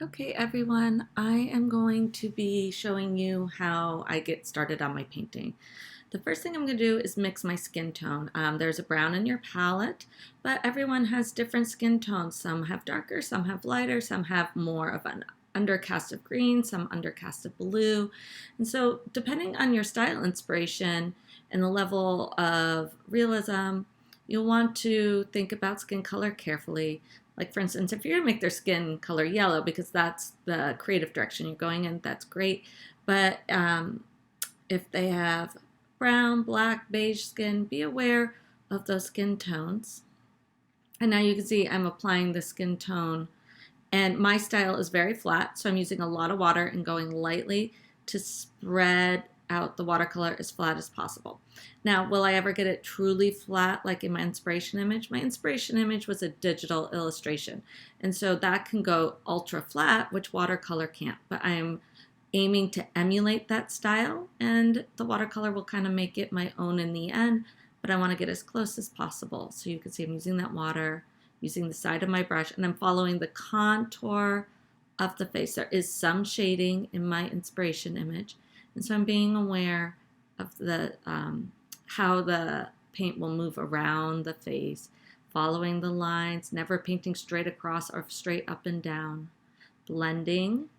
Okay, everyone, I am going to be showing you how I get started on my painting. The first thing I'm going to do is mix my skin tone. There's a brown in your palette, but everyone has different skin tones. Some have darker, some have lighter, some have more of an undercast of green, some undercast of blue. And so depending on your style inspiration and the level of realism, you'll want to think about skin color carefully. Like for instance, if you're gonna make their skin color yellow because that's the creative direction you're going in, that's great. But if they have brown, black, beige skin, be aware of those skin tones. And now you can see I'm applying the skin tone, and my style is very flat, so I'm using a lot of water and going lightly to spread out the watercolor as flat as possible. Now, will I ever get it truly flat like in my inspiration image? My inspiration image was a digital illustration, and so that can go ultra flat, which watercolor can't, but I'm aiming to emulate that style, and the watercolor will kind of make it my own in the end, but I want to get as close as possible. So you can see I'm using that water, using the side of my brush, and I'm following the contour of the face. There is some shading in my inspiration image, and so I'm being aware of the how the paint will move around the face, following the lines, never painting straight across or straight up and down, blending.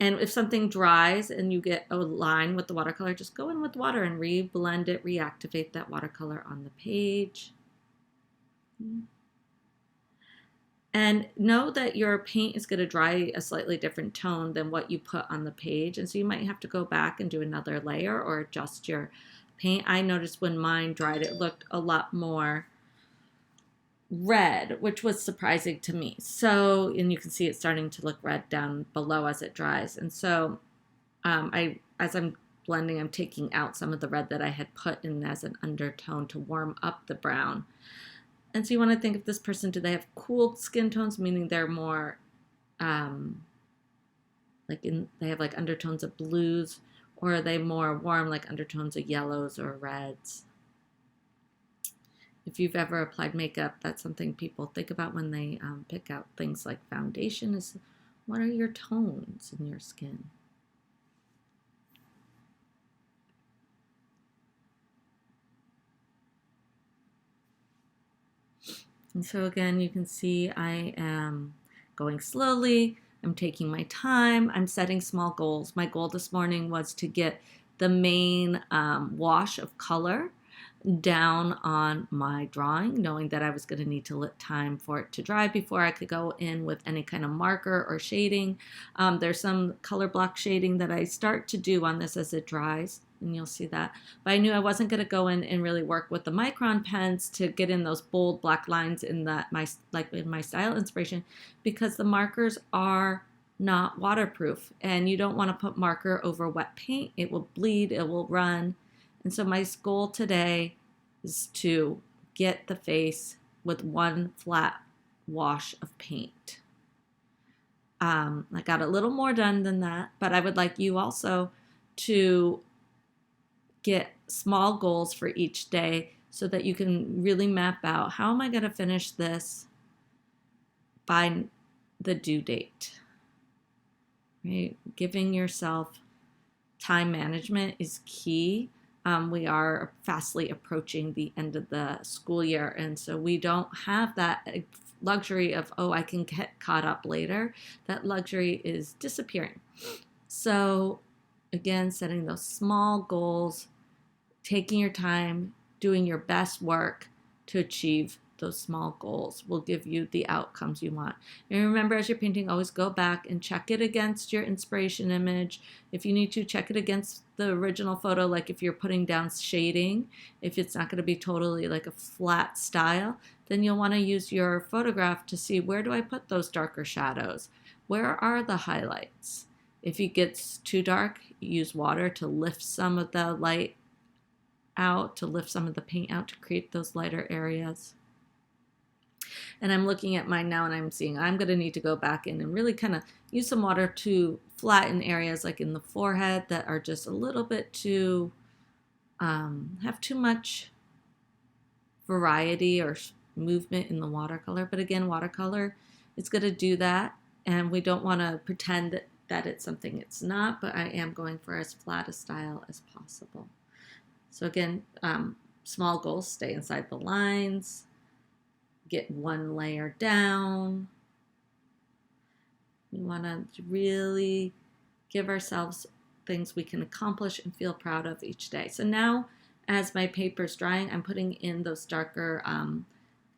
And if something dries and you get a line with the watercolor, just go in with water and re-blend it, reactivate that watercolor on the page. And know that your paint is going to dry a slightly different tone than what you put on the page. And so you might have to go back and do another layer or adjust your paint. I noticed when mine dried, it looked a lot more red, which was surprising to me. So, and you can see it starting to look red down below as it dries. And so as I'm blending, I'm taking out some of the red that I had put in as an undertone to warm up the brown. And so you want to think of this person, do they have cool skin tones, meaning they're more they have like undertones of blues, or are they more warm, like undertones of yellows or reds? If you've ever applied makeup, that's something people think about when they pick out things like foundation is, what are your tones in your skin? And so again, you can see I am going slowly. I'm taking my time. I'm setting small goals. My goal this morning was to get the main wash of color down on my drawing, knowing that I was going to need to let time for it to dry before I could go in with any kind of marker or shading. There's some color block shading that I start to do on this as it dries, and you'll see that. But I knew I wasn't going to go in and really work with the micron pens to get in those bold black lines in my style inspiration, because the markers are not waterproof, and you don't want to put marker over wet paint. It will bleed, it will run. And so my goal today is to get the face with one flat wash of paint. I got a little more done than that, but I would like you also to get small goals for each day so that you can really map out, how am I going to finish this by the due date? Right? Giving yourself time management is key. We are fastly approaching the end of the school year, and so we don't have that luxury of, oh, I can get caught up later. That luxury is disappearing. So again, setting those small goals, taking your time, doing your best work to achieve those small goals will give you the outcomes you want. And remember, as you're painting, always go back and check it against your inspiration image. If you need to, check it against the original photo, like if you're putting down shading, if it's not going to be totally like a flat style, then you'll want to use your photograph to see, where do I put those darker shadows? Where are the highlights? If it gets too dark, use water to lift some of the light out, to lift some of the paint out to create those lighter areas. And I'm looking at mine now and I'm seeing I'm going to need to go back in and really kind of use some water to flatten areas like in the forehead that are just a little bit too, have too much variety or movement in the watercolor. But again, watercolor, it's going to do that And we don't want to pretend that it's something it's not, but I am going for as flat a style as possible. So again, small goals, stay inside the lines, get one layer down. We want to really give ourselves things we can accomplish and feel proud of each day. So now, as my paper's drying, I'm putting in those darker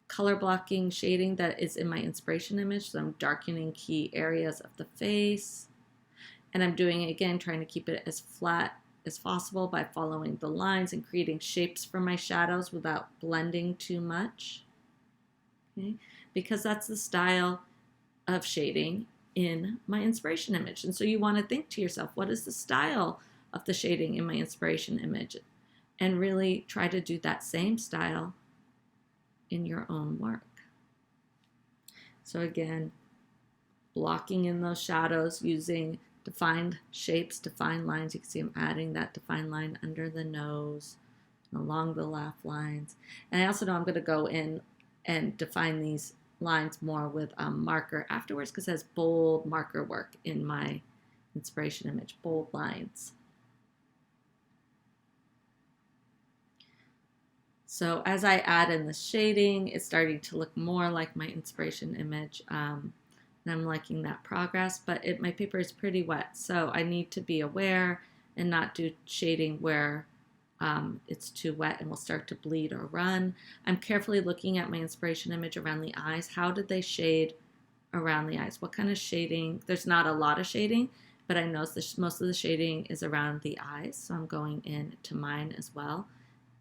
color blocking shading that is in my inspiration image. So I'm darkening key areas of the face. And I'm doing it again, trying to keep it as flat as possible by following the lines and creating shapes for my shadows without blending too much. Okay? Because that's the style of shading in my inspiration image. And so you want to think to yourself, what is the style of the shading in my inspiration image? And really try to do that same style in your own work. So again, blocking in those shadows using defined shapes, defined lines. You can see I'm adding that defined line under the nose, along the laugh lines. And I also know I'm going to go in and define these lines more with a marker afterwards because it has bold marker work in my inspiration image, bold lines. So as I add in the shading, it's starting to look more like my inspiration image. And I'm liking that progress, but my paper is pretty wet. So I need to be aware and not do shading where it's too wet and will start to bleed or run. I'm carefully looking at my inspiration image around the eyes. How did they shade around the eyes? What kind of shading? There's not a lot of shading, but I know most of the shading is around the eyes. So I'm going in to mine as well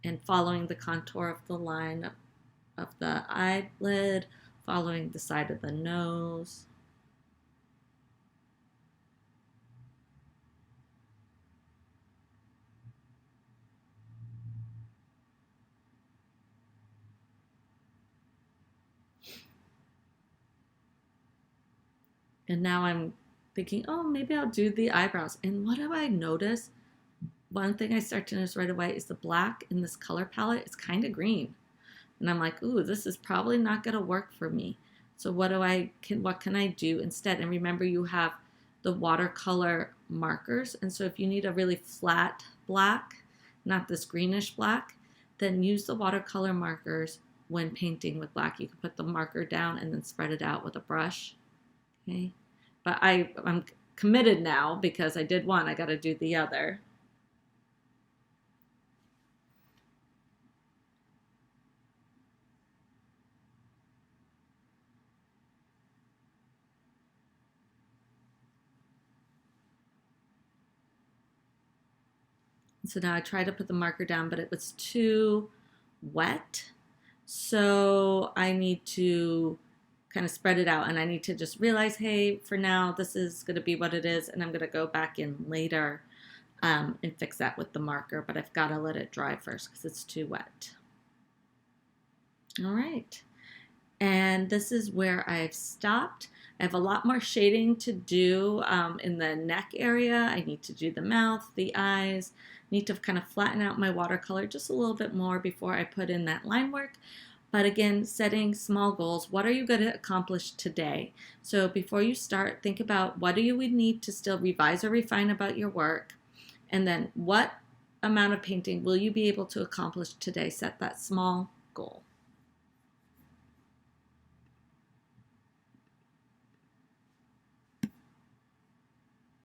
and following the contour of the line of the eyelid, following the side of the nose. And now I'm thinking, oh, maybe I'll do the eyebrows. And what do I notice? One thing I start to notice right away is the black in this color palette is kind of green. And I'm like, ooh, this is probably not going to work for me. So what can I do instead? And remember, you have the watercolor markers. And so if you need a really flat black, not this greenish black, then use the watercolor markers when painting with black. You can put the marker down and then spread it out with a brush. Okay, but I'm committed now because I did one, I got to do the other. So now I tried to put the marker down, but it was too wet. So I need to kind of spread it out and I need to just realize, hey, for now, this is going to be what it is. And I'm going to go back in later and fix that with the marker, but I've got to let it dry first because it's too wet. All right. And this is where I've stopped. I have a lot more shading to do in the neck area. I need to do the mouth, the eyes, need to kind of flatten out my watercolor just a little bit more before I put in that line work. But again, setting small goals. What are you going to accomplish today? So before you start, think about what do you need to still revise or refine about your work? And then what amount of painting will you be able to accomplish today? Set that small goal.